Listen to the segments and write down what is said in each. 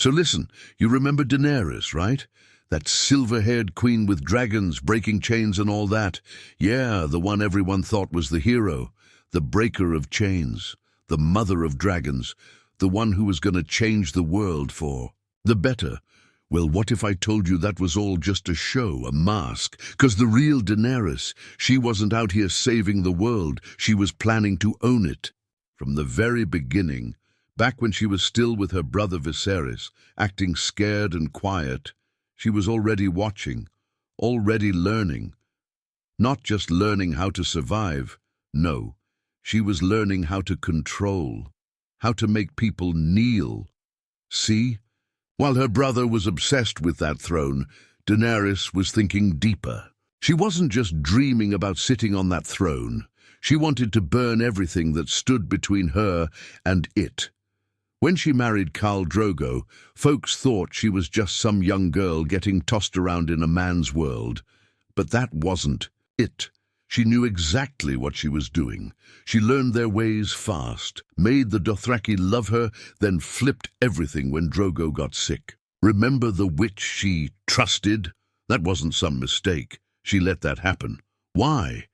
So listen, you remember Daenerys, right? That silver-haired queen with dragons, breaking chains and all that. Yeah, the one everyone thought was the hero, the breaker of chains, the mother of dragons, the one who was going to change the world for the better. Well, what if I told you that was all just a show, a mask? Because the real Daenerys, she wasn't out here saving the world, she was planning to own it. From the very beginning, back when she was still with her brother Viserys, acting scared and quiet, she was already watching, already learning. Not just learning how to survive, no, she was learning how to control, how to make people kneel. See? While her brother was obsessed with that throne, Daenerys was thinking deeper. She wasn't just dreaming about sitting on that throne. She wanted to burn everything that stood between her and it. When she married Khal Drogo, folks thought she was just some young girl getting tossed around in a man's world. But that wasn't it. She knew exactly what she was doing. She learned their ways fast, made the Dothraki love her, then flipped everything when Drogo got sick. Remember the witch she trusted? That wasn't some mistake. She let that happen. Why?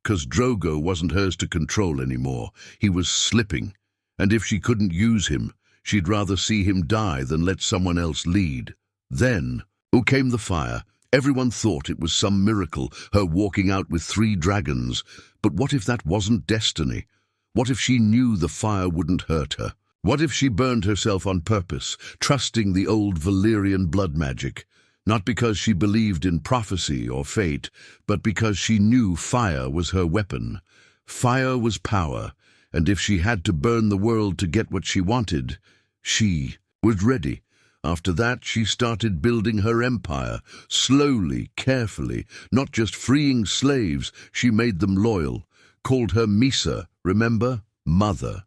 'Cause Drogo wasn't hers to control anymore. He was slipping. And if she couldn't use him, she'd rather see him die than let someone else lead. Then, came the fire. Everyone thought it was some miracle, her walking out with 3 dragons. But what if that wasn't destiny? What if she knew the fire wouldn't hurt her? What if she burned herself on purpose, trusting the old Valyrian blood magic? Not because she believed in prophecy or fate, but because she knew fire was her weapon. Fire was power. And if she had to burn the world to get what she wanted, she was ready. After that, she started building her empire, slowly, carefully, not just freeing slaves, she made them loyal, called her Misa, remember? Mother.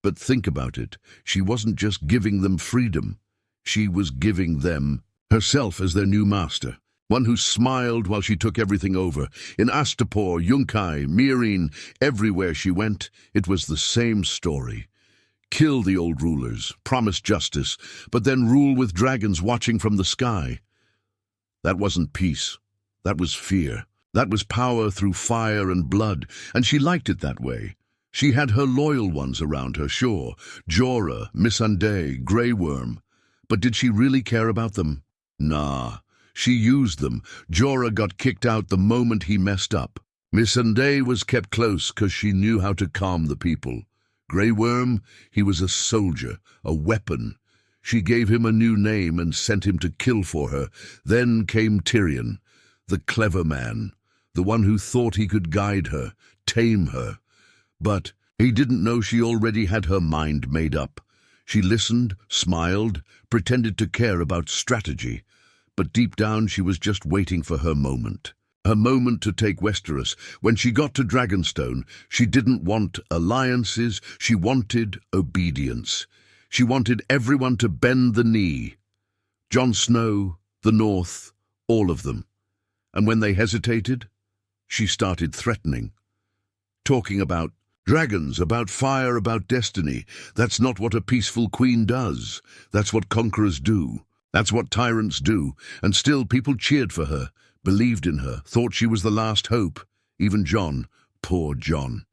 But think about it, she wasn't just giving them freedom, she was giving them herself as their new master. One who smiled while she took everything over. In Astapor, Yunkai, Meereen, everywhere she went, it was the same story. Kill the old rulers, promise justice, but then rule with dragons watching from the sky. That wasn't peace. That was fear. That was power through fire and blood, and she liked it that way. She had her loyal ones around her, sure. Jorah, Missandei, Grey Worm. But did she really care about them? Nah. She used them. Jorah got kicked out the moment he messed up. Missandei was kept close because she knew how to calm the people. Grey Worm, he was a soldier, a weapon. She gave him a new name and sent him to kill for her. Then came Tyrion, the clever man, the one who thought he could guide her, tame her. But he didn't know she already had her mind made up. She listened, smiled, pretended to care about strategy. But deep down she was just waiting for her moment. Her moment to take Westeros. When she got to Dragonstone, she didn't want alliances, she wanted obedience. She wanted everyone to bend the knee. Jon Snow, the North, all of them. And when they hesitated, she started threatening. Talking about dragons, about fire, about destiny. That's not what a peaceful queen does. That's what conquerors do. That's what tyrants do, and still people cheered for her, believed in her, thought she was the last hope. Even Jon, poor Jon.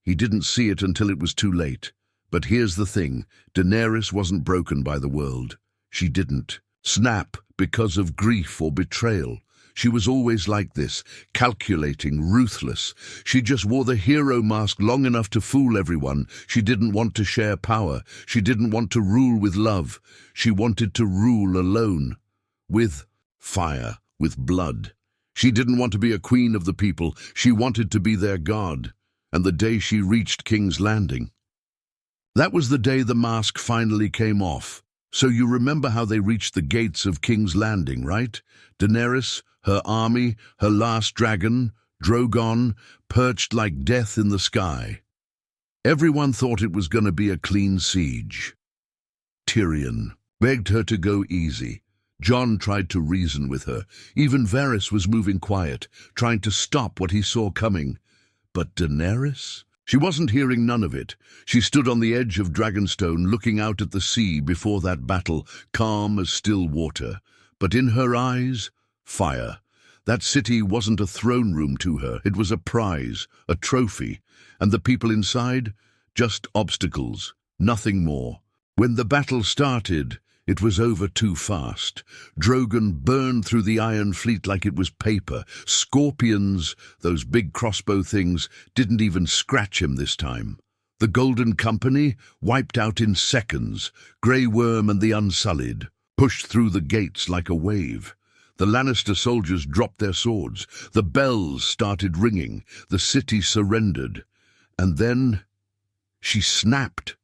He didn't see it until it was too late. But here's the thing, Daenerys wasn't broken by the world. She didn't snap because of grief or betrayal. She was always like this, calculating, ruthless. She just wore the hero mask long enough to fool everyone. She didn't want to share power. She didn't want to rule with love. She wanted to rule alone. With fire, with blood. She didn't want to be a queen of the people. She wanted to be their god. And the day she reached King's Landing. That was the day the mask finally came off. So you remember how they reached the gates of King's Landing, right? Daenerys, her army, her last dragon, Drogon, perched like death in the sky. Everyone thought it was going to be a clean siege. Tyrion begged her to go easy. Jon tried to reason with her. Even Varys was moving quiet, trying to stop what he saw coming. But Daenerys? She wasn't hearing none of it. She stood on the edge of Dragonstone, looking out at the sea before that battle, calm as still water. But in her eyes, fire. That city wasn't a throne room to her. It was a prize, a trophy. And the people inside? Just obstacles, nothing more. When the battle started, it was over too fast. Drogon burned through the Iron Fleet like it was paper. Scorpions, those big crossbow things, didn't even scratch him this time. The Golden Company wiped out in seconds. Grey Worm and the Unsullied pushed through the gates like a wave. The Lannister soldiers dropped their swords. The bells started ringing. The city surrendered. And then she snapped.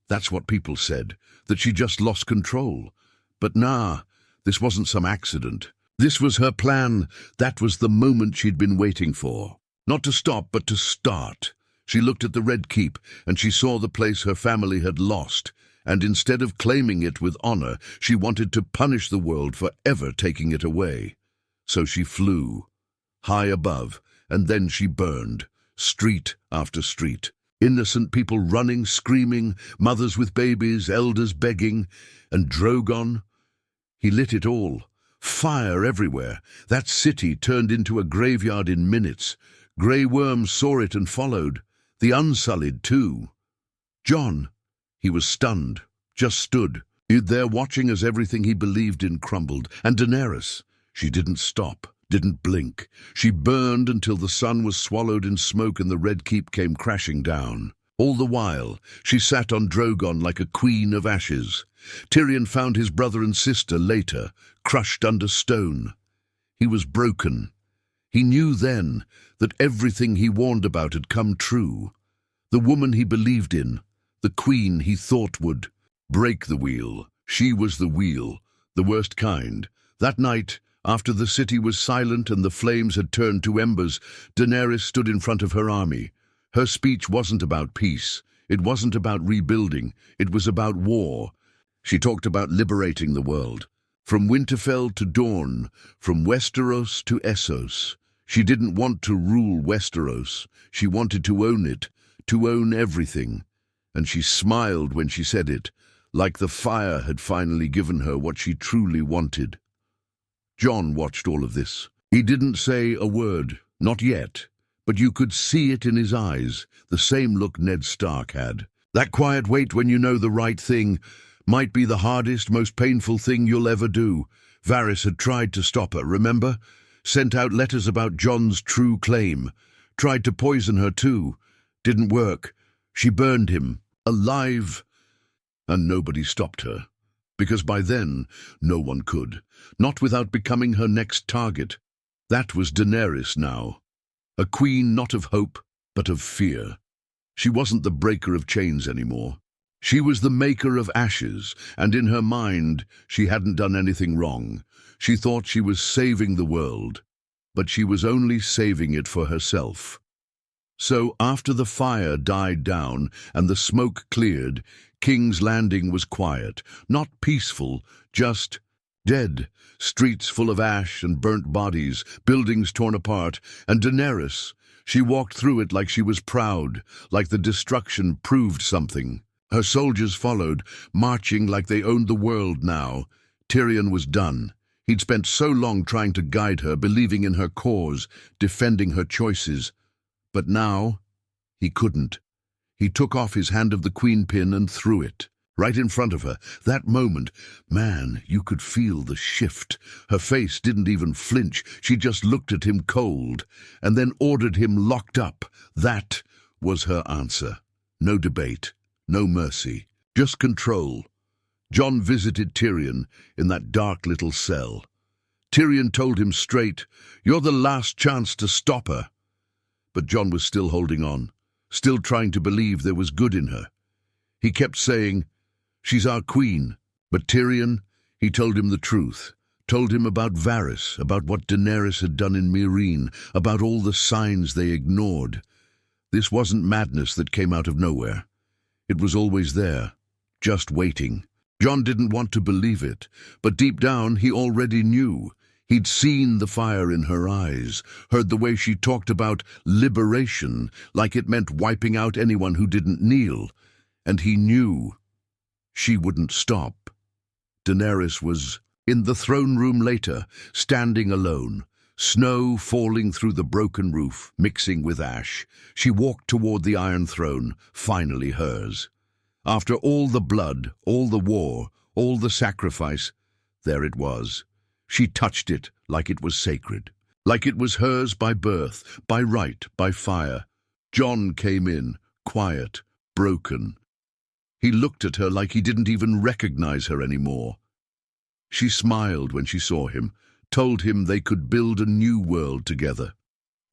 That's what people said, that she just lost control. But nah, this wasn't some accident. This was her plan. That was the moment she'd been waiting for. Not to stop, but to start. She looked at the Red Keep, and she saw the place her family had lost. And instead of claiming it with honor, she wanted to punish the world for ever taking it away. So she flew, high above, and then she burned, street after street. Innocent people running, screaming, mothers with babies, elders begging, and Drogon, he lit it all. Fire everywhere. That city turned into a graveyard in minutes. Grey Worm saw it and followed. The Unsullied too. Jon, he was stunned, just stood, there watching as everything he believed in crumbled. And Daenerys, she didn't stop. Didn't blink. She burned until the sun was swallowed in smoke and the Red Keep came crashing down. All the while, she sat on Drogon like a queen of ashes. Tyrion found his brother and sister later, crushed under stone. He was broken. He knew then that everything he warned about had come true. The woman he believed in, the queen he thought would break the wheel. She was the wheel, the worst kind. That night, after the city was silent and the flames had turned to embers, Daenerys stood in front of her army. Her speech wasn't about peace. It wasn't about rebuilding. It was about war. She talked about liberating the world. From Winterfell to Dorne, from Westeros to Essos. She didn't want to rule Westeros. She wanted to own it, to own everything. And she smiled when she said it, like the fire had finally given her what she truly wanted. Jon watched all of this. He didn't say a word, not yet, but you could see it in his eyes, the same look Ned Stark had. That quiet wait when you know the right thing might be the hardest, most painful thing you'll ever do. Varys had tried to stop her, remember? Sent out letters about Jon's true claim. Tried to poison her too. Didn't work. She burned him, alive, and nobody stopped her. Because by then, no one could. Not without becoming her next target. That was Daenerys now. A queen not of hope, but of fear. She wasn't the breaker of chains anymore. She was the maker of ashes, and in her mind, she hadn't done anything wrong. She thought she was saving the world, but she was only saving it for herself. So after the fire died down and the smoke cleared, King's Landing was quiet, not peaceful, just dead. Streets full of ash and burnt bodies, buildings torn apart, and Daenerys, she walked through it like she was proud, like the destruction proved something. Her soldiers followed, marching like they owned the world now. Tyrion was done. He'd spent so long trying to guide her, believing in her cause, defending her choices. But now, he couldn't. He took off his hand of the queen pin and threw it, right in front of her. That moment, man, you could feel the shift. Her face didn't even flinch. She just looked at him cold, and then ordered him locked up. That was her answer. No debate, no mercy, just control. Jon visited Tyrion in that dark little cell. Tyrion told him straight, "You're the last chance to stop her." But Jon was still holding on, still trying to believe there was good in her. He kept saying, "She's our queen." But Tyrion, he told him the truth, told him about Varys, about what Daenerys had done in Meereen, about all the signs they ignored. This wasn't madness that came out of nowhere. It was always there, just waiting. Jon didn't want to believe it, but deep down he already knew. He'd seen the fire in her eyes, heard the way she talked about liberation, like it meant wiping out anyone who didn't kneel, and he knew she wouldn't stop. Daenerys was in the throne room later, standing alone, snow falling through the broken roof, mixing with ash. She walked toward the Iron Throne, finally hers. After all the blood, all the war, all the sacrifice, there it was. She touched it like it was sacred, like it was hers by birth, by right, by fire. Jon came in, quiet, broken. He looked at her like he didn't even recognize her anymore. She smiled when she saw him, told him they could build a new world together,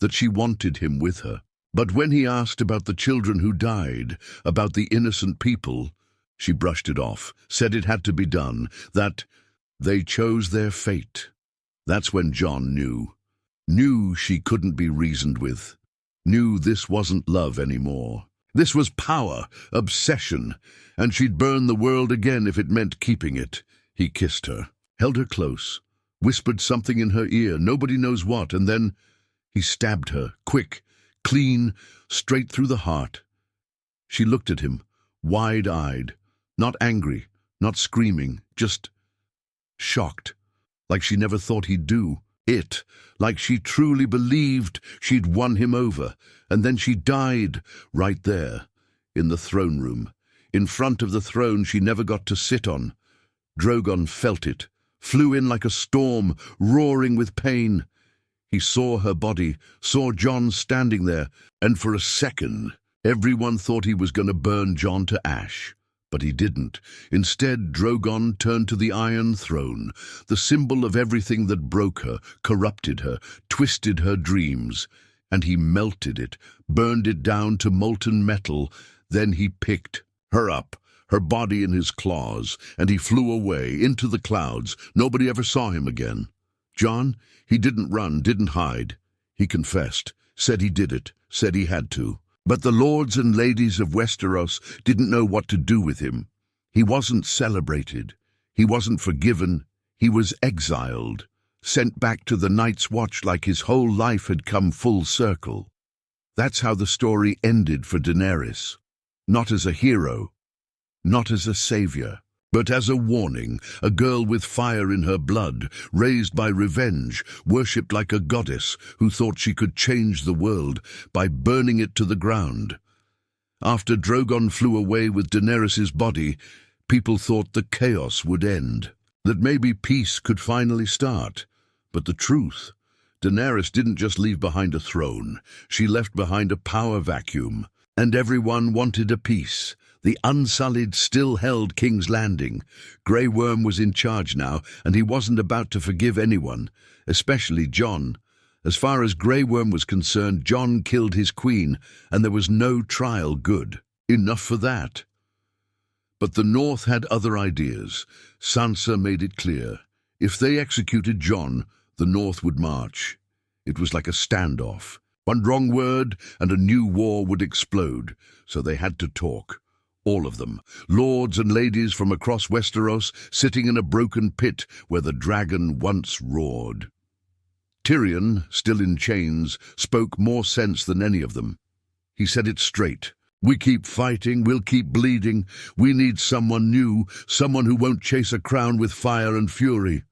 that she wanted him with her. But when he asked about the children who died, about the innocent people, she brushed it off, said it had to be done, that they chose their fate. That's when Jon knew she couldn't be reasoned with, knew this wasn't love anymore. This was power, obsession, and she'd burn the world again if it meant keeping it. He kissed her, held her close, whispered something in her ear, nobody knows what, and then he stabbed her, quick, clean, straight through the heart. She looked at him, wide-eyed, not angry, not screaming, just shocked, like she never thought he'd do it, like she truly believed she'd won him over. And then she died right there, in the throne room, in front of the throne she never got to sit on. Drogon felt it, flew in like a storm, roaring with pain. He saw her body, saw Jon standing there, and for a second, everyone thought he was going to burn Jon to ash. But he didn't. Instead, Drogon turned to the Iron Throne, the symbol of everything that broke her, corrupted her, twisted her dreams. And he melted it, burned it down to molten metal. Then he picked her up, her body in his claws, and he flew away into the clouds. Nobody ever saw him again. Jon, he didn't run, didn't hide. He confessed, said he did it, said he had to. But the lords and ladies of Westeros didn't know what to do with him. He wasn't celebrated. He wasn't forgiven. He was exiled, sent back to the Night's Watch like his whole life had come full circle. That's how the story ended for Daenerys. Not as a hero, not as a savior, but as a warning, a girl with fire in her blood, raised by revenge, worshipped like a goddess who thought she could change the world by burning it to the ground. After Drogon flew away with Daenerys' body, people thought the chaos would end, that maybe peace could finally start. But the truth, Daenerys didn't just leave behind a throne, she left behind a power vacuum, and everyone wanted a peace. The Unsullied still held King's Landing. Grey Worm was in charge now, and he wasn't about to forgive anyone, especially Jon. As far as Grey Worm was concerned, Jon killed his queen, and there was no trial good. Enough for that. But the North had other ideas. Sansa made it clear. If they executed Jon, the North would march. It was like a standoff. One wrong word, and a new war would explode. So they had to talk. All of them, lords and ladies from across Westeros, sitting in a broken pit where the dragon once roared. Tyrion, still in chains, spoke more sense than any of them. He said it straight. We keep fighting, we'll keep bleeding. We need someone new, someone who won't chase a crown with fire and fury.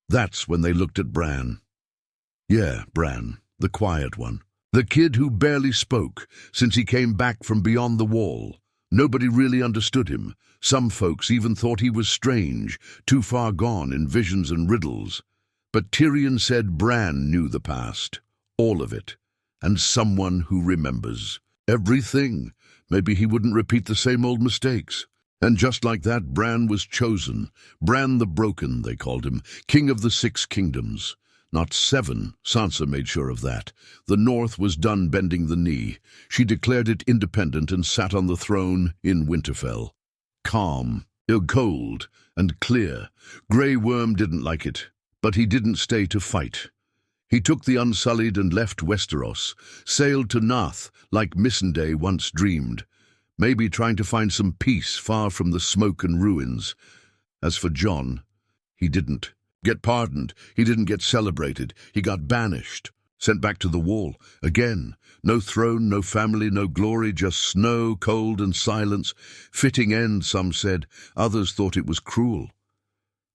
That's when they looked at Bran. Yeah, Bran, the quiet one. The kid who barely spoke since he came back from beyond the wall. Nobody really understood him. Some folks even thought he was strange, too far gone in visions and riddles. But Tyrion said Bran knew the past, all of it, and someone who remembers. Everything. Maybe he wouldn't repeat the same old mistakes. And just like that, Bran was chosen. Bran the Broken, they called him, king of the 6 kingdoms. Not 7, Sansa made sure of that. The North was done bending the knee. She declared it independent and sat on the throne in Winterfell. Calm, cold, and clear. Grey Worm didn't like it, but he didn't stay to fight. He took the Unsullied and left Westeros, sailed to Nath like Missandei once dreamed, maybe trying to find some peace far from the smoke and ruins. As for Jon, he didn't. get pardoned. He didn't get celebrated. He got banished, sent back to the wall. Again, no throne, no family, no glory, just snow, cold and silence. Fitting end, some said. Others thought it was cruel.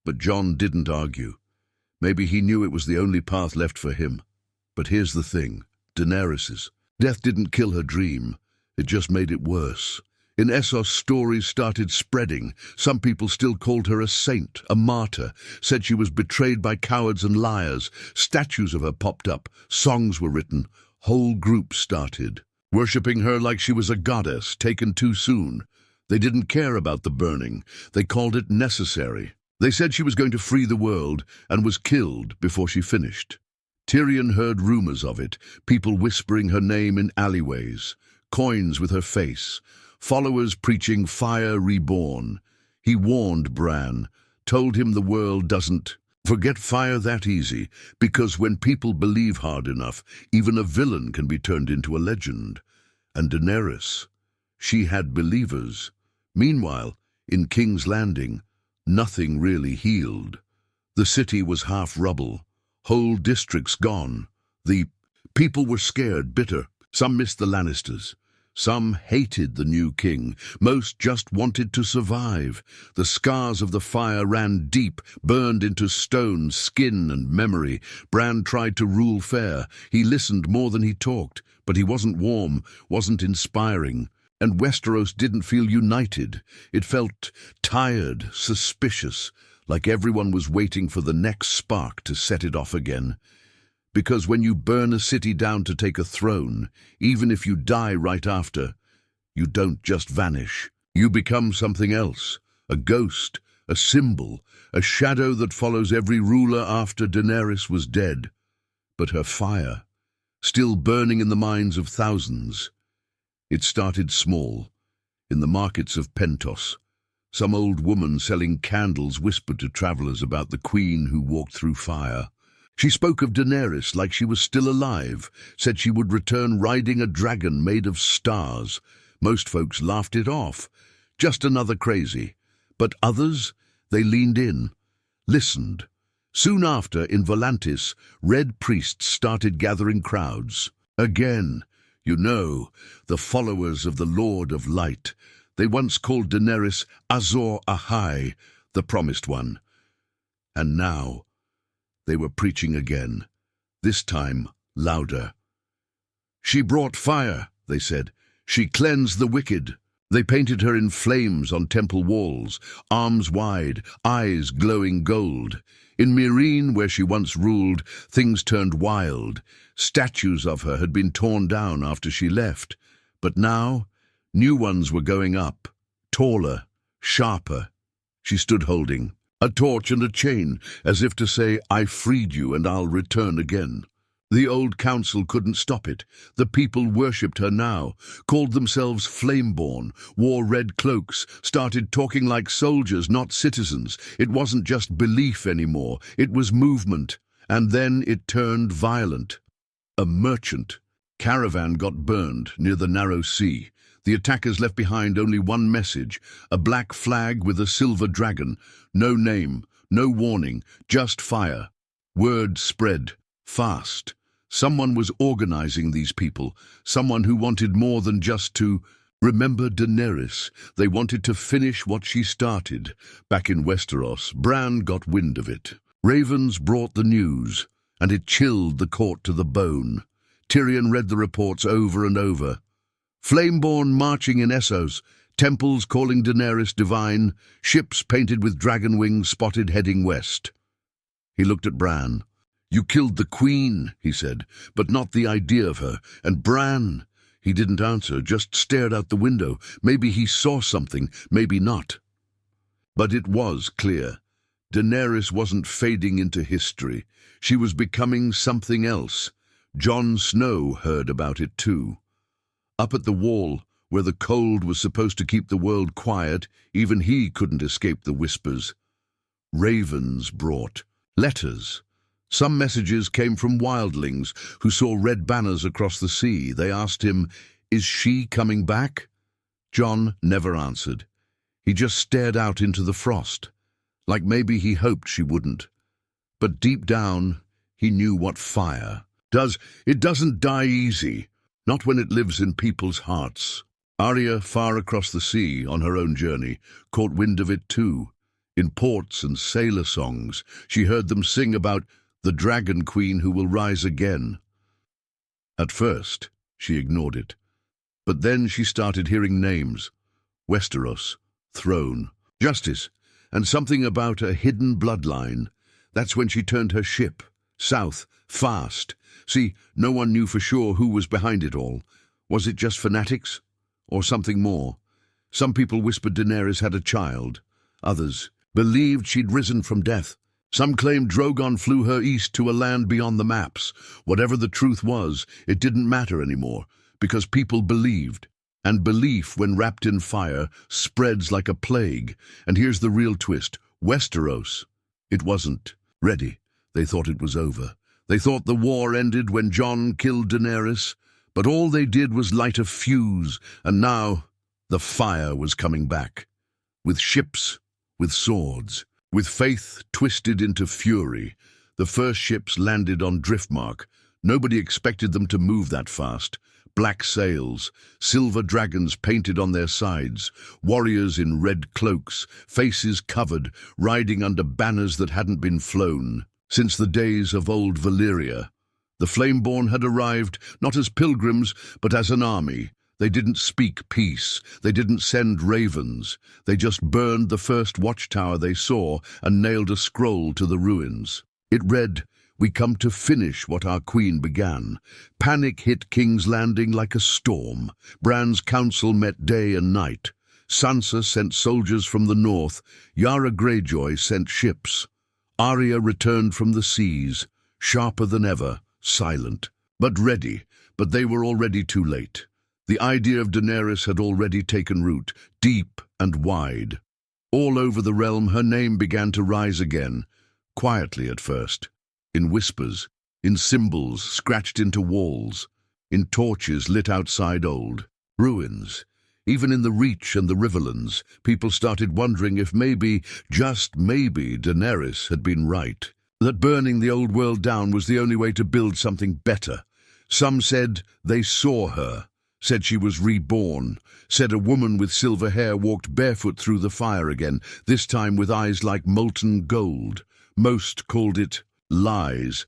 But Jon didn't argue. Maybe he knew it was the only path left for him. But here's the thing, Daenerys's. Death didn't kill her dream. It just made it worse. In Essos, stories started spreading. Some people still called her a saint, a martyr, said she was betrayed by cowards and liars. Statues of her popped up, songs were written, whole groups started, worshipping her like she was a goddess taken too soon. They didn't care about the burning. They called it necessary. They said she was going to free the world and was killed before she finished. Tyrion heard rumors of it, people whispering her name in alleyways, coins with her face, followers preaching fire reborn. He warned Bran, told him the world doesn't forget fire that easy, because when people believe hard enough, even a villain can be turned into a legend. And Daenerys, she had believers. Meanwhile, in King's Landing, nothing really healed. The city was half rubble, whole districts gone. The people were scared, bitter. Some missed the Lannisters. Some hated the new king. Most just wanted to survive. The scars of the fire ran deep, burned into stone, skin and memory. Bran tried to rule fair. He listened more than he talked, but he wasn't warm, wasn't inspiring. And Westeros didn't feel united. It felt tired, suspicious, like everyone was waiting for the next spark to set it off again. Because when you burn a city down to take a throne, even if you die right after, you don't just vanish. You become something else, a ghost, a symbol, a shadow that follows every ruler after Daenerys was dead. But her fire, still burning in the minds of thousands. It started small, in the markets of Pentos. Some old woman selling candles whispered to travelers about the queen who walked through fire. She spoke of Daenerys like she was still alive, said she would return riding a dragon made of stars. Most folks laughed it off, just another crazy. But others, they leaned in, listened. Soon after, in Volantis, red priests started gathering crowds. Again, you know, the followers of the Lord of Light. They once called Daenerys Azor Ahai, the Promised One. And now, they were preaching again, this time louder. She brought fire, they said. She cleansed the wicked. They painted her in flames on temple walls, arms wide, eyes glowing gold. In Meereen, where she once ruled, things turned wild. Statues of her had been torn down after she left. But now, new ones were going up, taller, sharper. She stood holding a torch and a chain, as if to say, I freed you and I'll return again. The old council couldn't stop it. The people worshipped her now, called themselves Flameborn, wore red cloaks, started talking like soldiers, not citizens. It wasn't just belief anymore, it was movement. And then it turned violent. A merchant caravan got burned near the narrow sea. The attackers left behind only one message, a black flag with a silver dragon. No name, no warning, just fire. Word spread, fast. Someone was organizing these people, someone who wanted more than just to remember Daenerys. They wanted to finish what she started. Back in Westeros, Bran got wind of it. Ravens brought the news, and it chilled the court to the bone. Tyrion read the reports over and over. Flameborn marching in Essos, temples calling Daenerys divine, ships painted with dragon wings spotted heading west. He looked at Bran. You killed the queen, he said, but not the idea of her. And Bran, he didn't answer, just stared out the window. Maybe he saw something, maybe not. But it was clear. Daenerys wasn't fading into history. She was becoming something else. Jon Snow heard about it too. Up at the wall, where the cold was supposed to keep the world quiet, even he couldn't escape the whispers. Ravens brought letters. Some messages came from wildlings who saw red banners across the sea. They asked him, "Is she coming back?" Jon never answered. He just stared out into the frost, like maybe he hoped she wouldn't. But deep down, he knew what fire does. It doesn't die easy, not when it lives in people's hearts. Arya, far across the sea on her own journey, caught wind of it too. In ports and sailor songs, she heard them sing about the Dragon Queen who will rise again. At first, she ignored it. But then she started hearing names. Westeros, throne, justice, and something about a hidden bloodline. That's when she turned her ship south, fast. See, no one knew for sure who was behind it all. Was it just fanatics? Or something more? Some people whispered Daenerys had a child. Others believed she'd risen from death. Some claimed Drogon flew her east to a land beyond the maps. Whatever the truth was, it didn't matter anymore, because people believed. And belief, when wrapped in fire, spreads like a plague. And here's the real twist. Westeros, it wasn't ready. They thought it was over. They thought the war ended when Jon killed Daenerys. But all they did was light a fuse, and now the fire was coming back. With ships, with swords, with faith twisted into fury. The first ships landed on Driftmark. Nobody expected them to move that fast. Black sails, silver dragons painted on their sides, warriors in red cloaks, faces covered, riding under banners that hadn't been flown since the days of old Valyria. The Flameborn had arrived not as pilgrims, but as an army. They didn't speak peace. They didn't send ravens. They just burned the first watchtower they saw and nailed a scroll to the ruins. It read, "We come to finish what our queen began." Panic hit King's Landing like a storm. Bran's council met day and night. Sansa sent soldiers from the north. Yara Greyjoy sent ships. Arya returned from the seas, sharper than ever, silent, but ready. But they were already too late. The idea of Daenerys had already taken root, deep and wide. All over the realm her name began to rise again, quietly at first. In whispers, in symbols scratched into walls, in torches lit outside old ruins. Even in the Reach and the Riverlands, people started wondering if maybe, just maybe, Daenerys had been right. That burning the old world down was the only way to build something better. Some said they saw her, said she was reborn, said a woman with silver hair walked barefoot through the fire again, this time with eyes like molten gold. Most called it lies.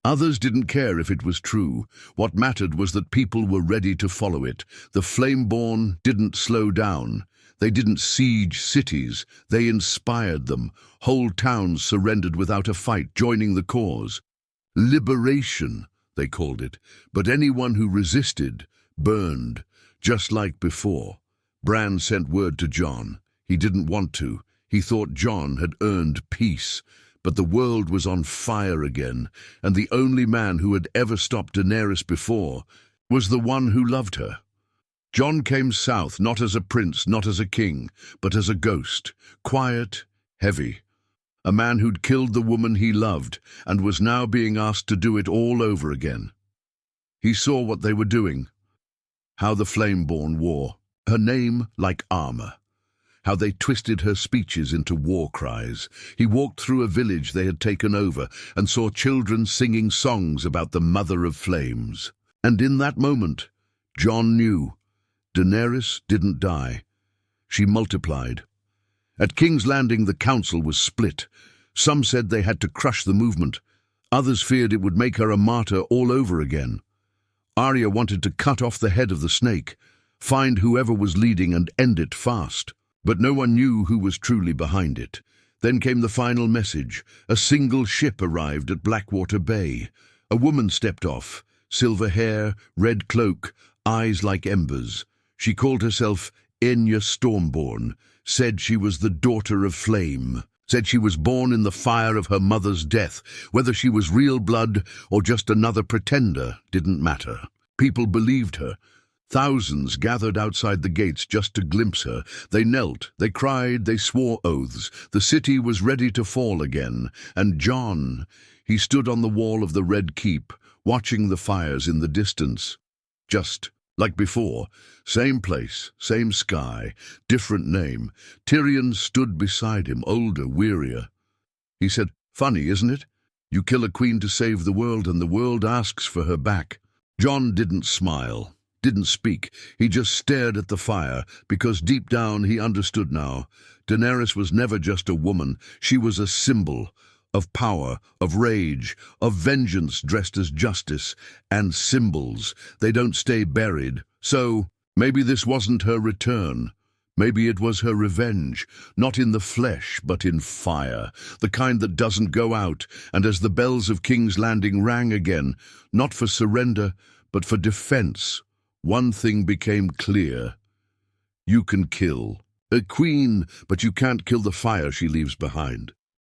Others didn't care if it was true. What mattered was that people were ready to follow it. The Flameborn didn't slow down. They didn't siege cities. They inspired them. Whole towns surrendered without a fight, joining the cause. Liberation, they called it. But anyone who resisted burned, just like before. Bran sent word to Jon. He didn't want to. He thought Jon had earned peace. But the world was on fire again, and the only man who had ever stopped Daenerys before was the one who loved her. Jon came south not as a prince, not as a king, but as a ghost, quiet, heavy. A man who'd killed the woman he loved and was now being asked to do it all over again. He saw what they were doing, how the Flameborn wore, her name like armor. How they twisted her speeches into war cries. He walked through a village they had taken over and saw children singing songs about the Mother of Flames. And in that moment, Jon knew Daenerys didn't die. She multiplied. At King's Landing, the council was split. Some said they had to crush the movement. Others feared it would make her a martyr all over again. Arya wanted to cut off the head of the snake, find whoever was leading and end it fast. But no one knew who was truly behind it. Then came the final message. A single ship arrived at Blackwater Bay. A woman stepped off, silver hair, red cloak, eyes like embers. She called herself Enya Stormborn, said she was the daughter of flame, said she was born in the fire of her mother's death. Whether she was real blood or just another pretender didn't matter. People believed her. Thousands gathered outside the gates just to glimpse her. They knelt, they cried, they swore oaths. The city was ready to fall again. And Jon, he stood on the wall of the Red Keep, watching the fires in the distance. Just like before, same place, same sky, different name. Tyrion stood beside him, older, wearier. He said, "Funny, isn't it? You kill a queen to save the world, and the world asks for her back. Jon didn't smile, didn't speak. He just stared at the fire, because deep down he understood now. Daenerys was never just a woman. She was a symbol of power, of rage, of vengeance dressed as justice. And symbols, they don't stay buried. So, maybe this wasn't her return. Maybe it was her revenge, not in the flesh, but in fire, the kind that doesn't go out. And as the bells of King's Landing rang again, not for surrender, but for defense, one thing became clear. You can kill a queen, but you can't kill the fire she leaves behind.